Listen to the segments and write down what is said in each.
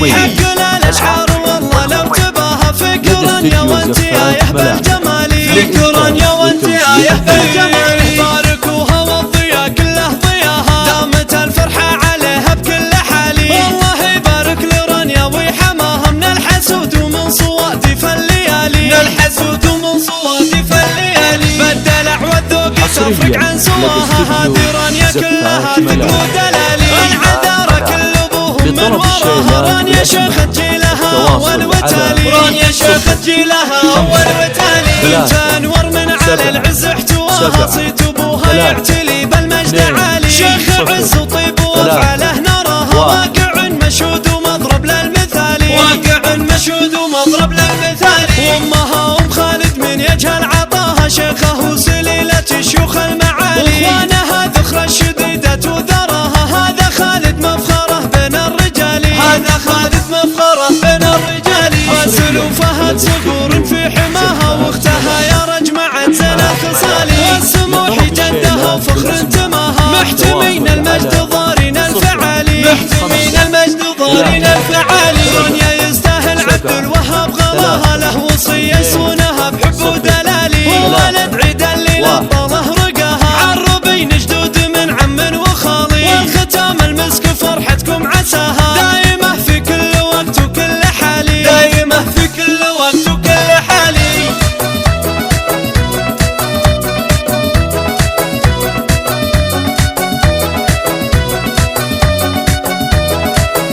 المميز الأشعار والله لو تباها فكرا يا وانت آيه بالجمال فكرا يا وانت آيه بالجمال باركوها والضياء كله ضياها دامت الفرحة عليها بكل حال والله يبارك لرانيا ويحماها من الحسود ومن صوادف الليالي من الحسود ومن صوادف الليالي بالدلع والذوق تفرق عن سواها هذه رانيا كلها ثقل ودلالي العذارى كل ابوهم من وراها رانيا شيخة جيلها اول وتالي رانيا شيخة جيلها اول وتالي تنور من على العز احتواها صيت ابوها يعتلي بالمجد عالي شيخ عز وطيب وافعاله نراها واقع مشهود ومضرب للمثالي واقع مشهود ومضرب للمثالي وامها ام خالد من يجهل عطاها شيخه وسليلة شيوخ المعالي واخوانها ذخر الشديدة وذراها هذا خالد مفخره بين الرجال هذا خالد مفخره بين الرجال وسلوفها صقور في حماها واختها يا رجمعت زين الخصال والسموح جدها وفخر انتماها محتمين المجد ضارين الفعالي محتمين المجد ضارين الفعالي رانيا يستاهل عبد الوهاب غلاها له وصية يصونها بحب ودلالي وولد عيد الليلة طاله رقاها عربين جدود من عم وخالي والختام المسك فرحتكم عساها دايمة في كل وقت وكل حالي دايمة في كل وقت وكل حالي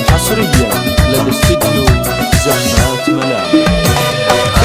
حصريا لدى استديو زحمات ملامح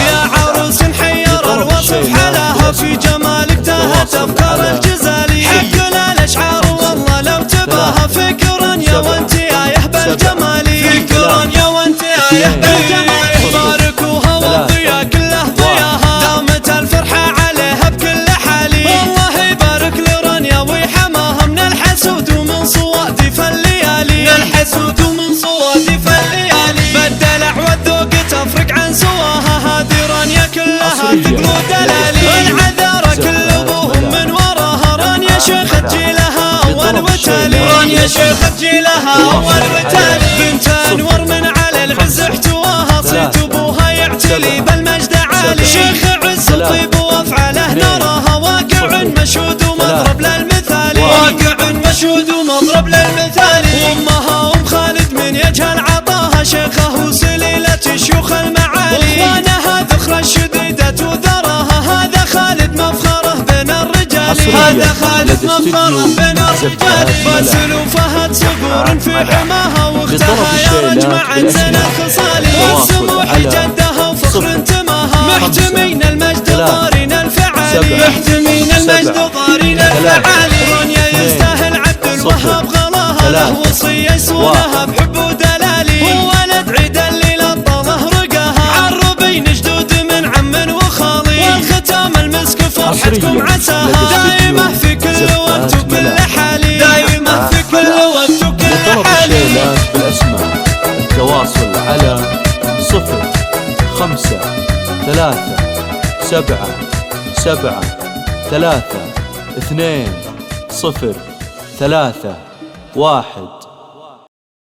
يا عروس حير الوصف حلاها في جمالك تهت افكار الجزالي حقنا الاشعار والله لو تباها فكرا يا وانت آيه بالجمالي فكرا يا وانت آيه بالجمالي باركوها والضياء كله ضياها دامت الفرحة عليها بكل حالي والله يبارك لرانيا ويحماها من الحسود ومن صوادف الليالي من الحسود ومن صوادف الليالي بالدلع والذوق تفرق عن سواها هذه رانيا كلها ثقل ودلالي العذارى كل ابوهم من وراها رانيا شيخة جيلها اول وتالي رانيا شيخة جيلها اول وتالي بنت انور من على العز احتواها صيت ابوها يعتلي بالمجد عالي شيخ عز طيب وافعاله نراها واقع مشهود ومضرب للمثالي واقع مشهود ومضرب للمثالي وامها ام خالد من يجهل عطاها شيخه وسليلة شيوخ المعالي واخوانها ذخر الشديدة وذراها هذا خالد مفخره بين الرجال هذا خالد مفخره بين الرجال وسلوفها صقور في حماها واختها يا رجمعت زين الخصال والسموح جدها وفخر انتماها محتمين المجد ضارين الفعالي محتمين المجد ضارين الفعالي رانيا يستاهل عبد الوهاب غلاها له وصية يصونها بحب ودلالي وولد عيد الليلة طاله رقاها عربين جدود من عم وخالي والختام المسك فرحتكم عساها دايمة في كل وقت وكل حالي دايمة في كل وقت وكل حالي لطلب الشيلات بالأسماء التواصل على 05377 3 2 0 3 1